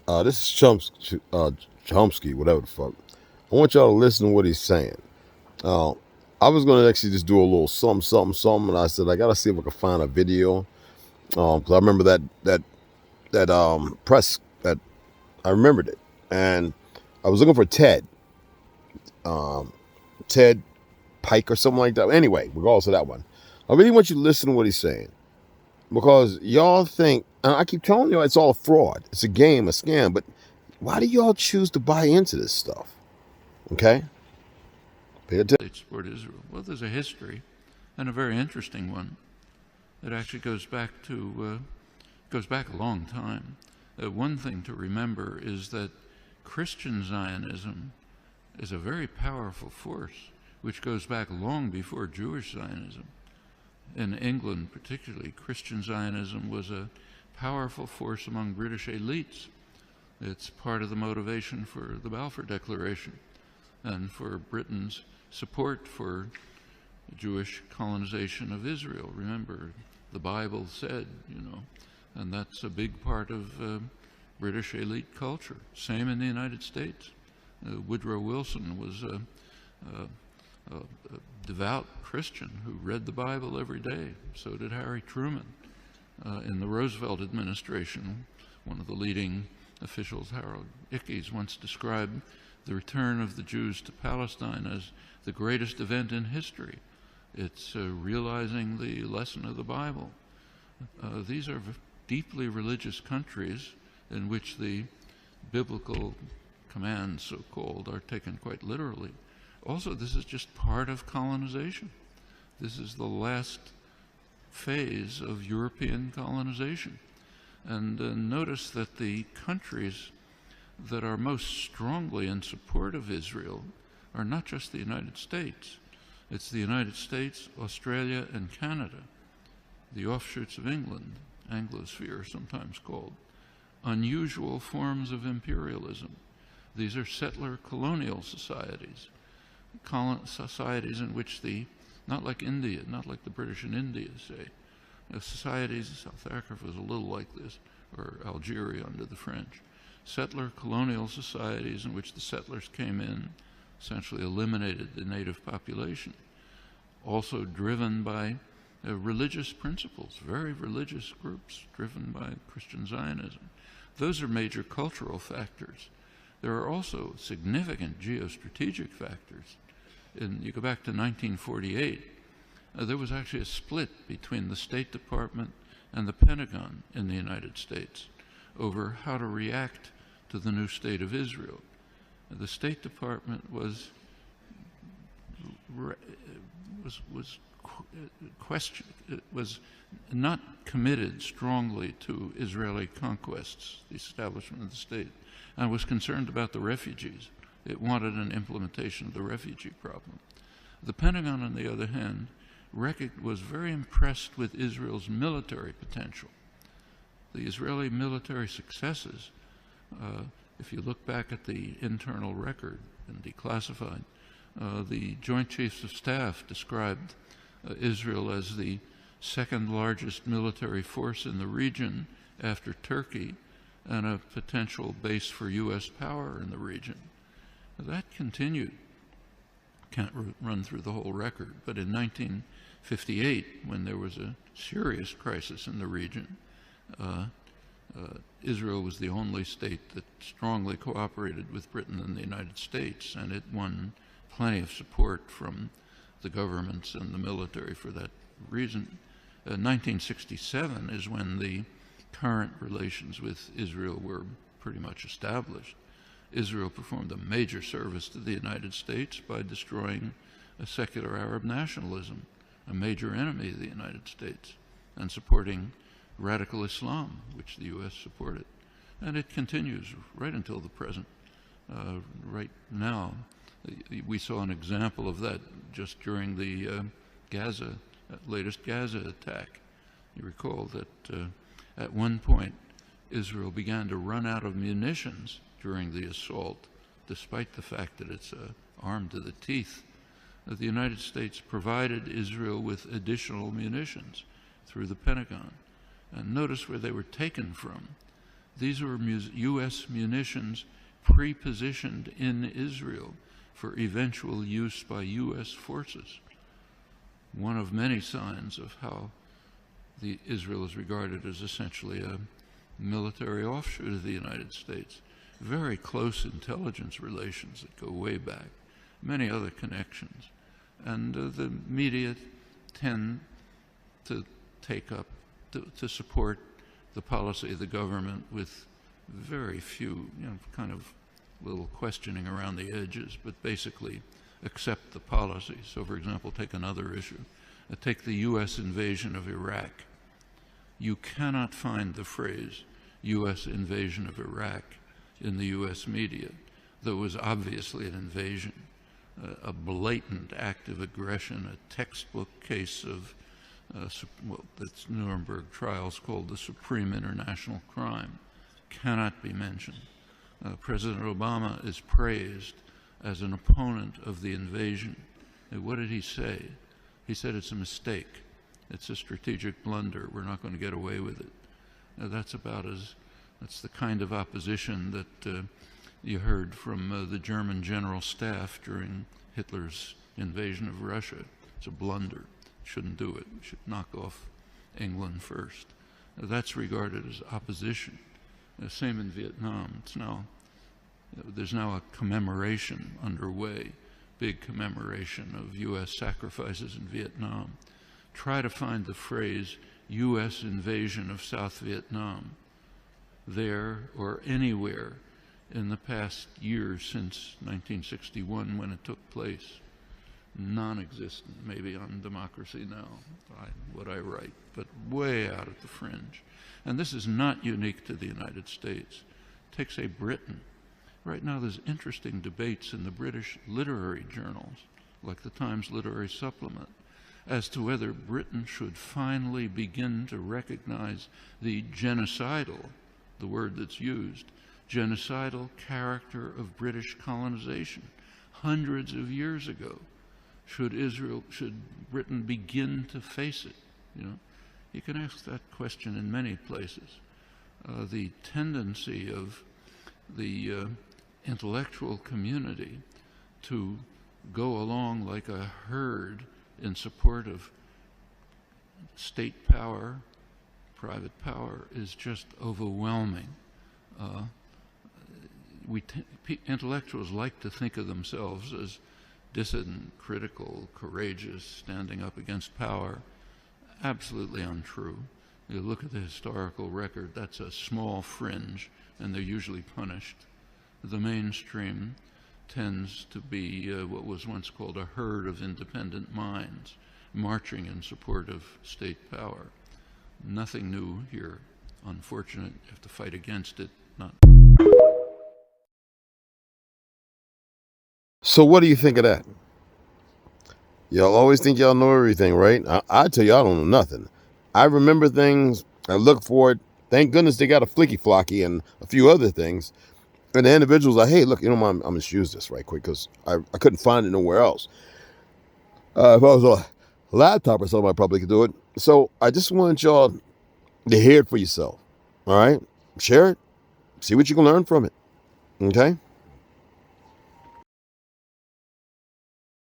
This is Chumsky, whatever the fuck. I want y'all to listen to what he's saying. Uh, I was going to actually just do a little something, and I said I got to see if I can find a video. Because I remember that press that I remembered it, and I was looking for um, Ted Pike or something like that. Anyway, regardless of that one, I really want you to listen to what he's saying, because y'all think, and I keep telling you, it's all a fraud. It's a game, a scam. But why do y'all choose to buy into this stuff? Okay, pay attention. They support Israel. Well, there's a history, and a very interesting one. It actually goes back a long time. One thing to remember is that Christian Zionism is a very powerful force, which goes back long before Jewish Zionism. In England particularly, Christian Zionism was a powerful force among British elites. It's part of the motivation for the Balfour Declaration and for Britain's support for Jewish colonization of Israel. Remember, the Bible said, and that's a big part of British elite culture. Same in the United States. Woodrow Wilson was a devout Christian who read the Bible every day. So did Harry Truman. In the Roosevelt administration, one of the leading officials, Harold Ickes, once described the return of the Jews to Palestine as the greatest event in history. It's realizing the lesson of the Bible. These are deeply religious countries in which the biblical commands, so-called, are taken quite literally. Also, this is just part of colonization. This is the last phase of European colonization. And notice that the countries that are most strongly in support of Israel are not just the United States. It's the United States, Australia, and Canada, the offshoots of England, Anglosphere sometimes called, unusual forms of imperialism. These are settler colonial societies, societies in which not like India, not like the British in India, say, societies, South Africa was a little like this, or Algeria under the French, settler colonial societies in which the settlers came in, essentially eliminated the native population, also driven by religious principles, very religious groups driven by Christian Zionism. Those are major cultural factors. There are also significant geostrategic factors. You go back to 1948, there was actually a split between the State Department and the Pentagon in the United States over how to react to the new state of Israel. The State Department was not committed strongly to Israeli conquests, the establishment of the state, and was concerned about the refugees. It wanted an implementation of the refugee problem. The Pentagon, on the other hand, was very impressed with Israel's military potential. The Israeli military successes, if you look back at the internal record and declassified, the Joint Chiefs of Staff described Israel as the second largest military force in the region after Turkey and a potential base for U.S. power in the region. That continued. Can't run through the whole record, but in 1958, when there was a serious crisis in the region, Israel was the only state that strongly cooperated with Britain and the United States, and it won plenty of support from the governments and the military for that reason. 1967 is when the current relations with Israel were pretty much established. Israel performed a major service to the United States by destroying a secular Arab nationalism, a major enemy of the United States, and supporting radical Islam, which the U.S. supported. And it continues right until the present. Right now, we saw an example of that just during the latest Gaza attack. You recall that at one point, Israel began to run out of munitions during the assault, despite the fact that it's armed to the teeth. The United States provided Israel with additional munitions through the Pentagon. And notice where they were taken from. These were U.S. munitions pre-positioned in Israel for eventual use by U.S. forces. One of many signs of how Israel is regarded as essentially a military offshoot of the United States. Very close intelligence relations that go way back, many other connections. And the media tend to take up, to support the policy of the government with very few, kind of little questioning around the edges, but basically accept the policy. So, for example, take another issue. Take the U.S. invasion of Iraq. You cannot find the phrase U.S. invasion of Iraq in the U.S. media, though it was obviously an invasion, a blatant act of aggression, a textbook case of, that's Nuremberg trials called the supreme international crime, cannot be mentioned. President Obama is praised as an opponent of the invasion. And what did he say? He said it's a mistake. It's a strategic blunder. We're not going to get away with it. That's the kind of opposition that you heard from the German general staff during Hitler's invasion of Russia. It's a blunder. Shouldn't do it. Should knock off England first. That's regarded as opposition. Same in Vietnam. There's now a commemoration underway, big commemoration of U.S. sacrifices in Vietnam. Try to find the phrase U.S. invasion of South Vietnam there or anywhere in the past year since 1961 when it took place. Non-existent, maybe on Democracy Now, what I write, but way out at the fringe. And this is not unique to the United States. Take, say, Britain. Right now there's interesting debates in the British literary journals, like the Times Literary Supplement, as to whether Britain should finally begin to recognize the genocidal, the word that's used, genocidal character of British colonization hundreds of years ago. Should Britain begin to face it? You can ask that question in many places. The tendency of the intellectual community to go along like a herd in support of state power, private power, is just overwhelming. Intellectuals like to think of themselves as dissident, critical, courageous, standing up against power. Absolutely untrue. You look at the historical record, that's a small fringe, and they're usually punished. The mainstream tends to be what was once called a herd of independent minds, marching in support of state power. Nothing new here. Unfortunate, you have to fight against it, not. So what do you think of that? Y'all always think y'all know everything, right? I tell you, I don't know nothing. I remember things, I look for it. Thank goodness they got a flicky flocky and a few other things. And the individual's like, hey, look, I'm going to use this right quick because I couldn't find it nowhere else. If I was on a laptop or something, I probably could do it. So I just want y'all to hear it for yourself. All right? Share it. See what you can learn from it. Okay?